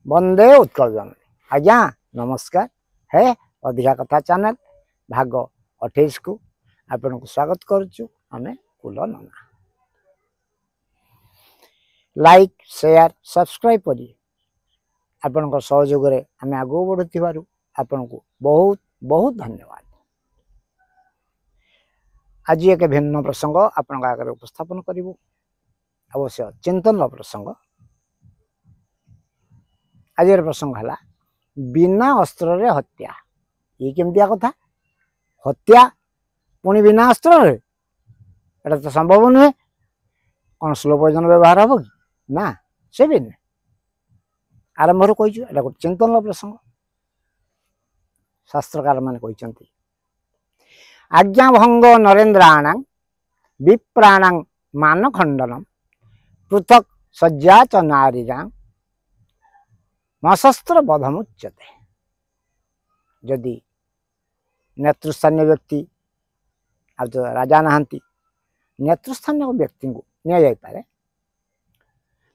वंदे उत्कल जननी। आज्ञा नमस्कार है अधिका कथा चैनल भाग 28 को आपण को स्वागत करुचु। आमे कुल नना लाइक शेयर सब्सक्राइब करी आपण को सहयोग रे आमे आगो बढ़ुथिबारु आपण को बहुत बहुत धन्यवाद। आज एक भिन्न प्रसंग आपण आगे उपस्थापन करिवु। अवश्य चिंतन प्रसंग। आज प्रसंग है बिना अस्त्र रे हत्या। ये केमतिया कथा? हत्या पुणी बिना अस्त्र रे एटा तो संभव नुहे। कौन स्लो पॉइजन व्यवहार हम कि ना? से भी नुहे। आरंभ कही गोटे चिंतन प्रसंग। शास्त्रकार मान कहते आज्ञा भंग नरेन्द्राणां विप्राणां मानखंडनम पृथक सज्जा च नारीणां मशस्त्र बधमुच्यते। जदि नेतृस्थानीय व्यक्ति आ जो राजा नहांती नेतृस्थानीय व्यक्ति को निया जाय पारे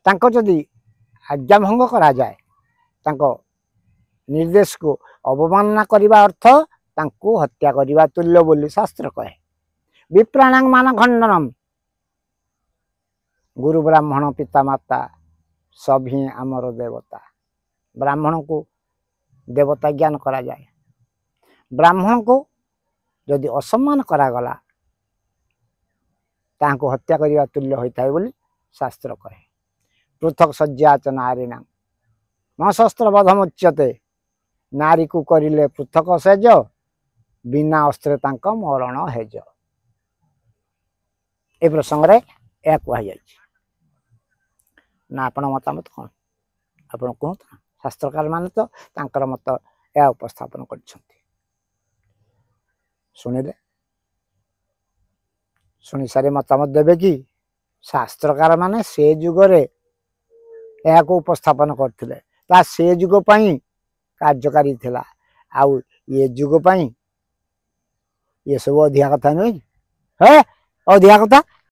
तांको जदि आज्ञा भंग करा जाए तांको निर्देश को अवमानना करने अर्थ तांको हत्या करने तुल्य बोली शास्त्र कहे। विप्राणां मानखंडनम गुरु ब्राह्मण पिता माता सब ही आमर देवता। ब्राह्मण को देवता ज्ञान करा जाए। ब्राह्मण को यदि असम्मान करागला ताको हत्या करने तुल्य होता है बोली शास्त्र कहे। पृथक सज्जा च नारीणां मशस्त्र बधमुच्यते। नारी को करिले पृथक सेज बिना अस्त्र तांका मरण हेज। ए प्रसंग रे या कह जाय ना आपण मतामत कौन आपण कहत? शास्त्रकार मान तो तांकर मत या उपस्थापन करछंती। सुनिले सुनी सारे मतामत देबे कि शास्त्रकार माने से जुग रे या को उपस्थापन करथिले ता से जुग पई कार्यकारी थिला। आउ ये जुग पई ये सब अधिका कथा नहीं है। अधिका कथा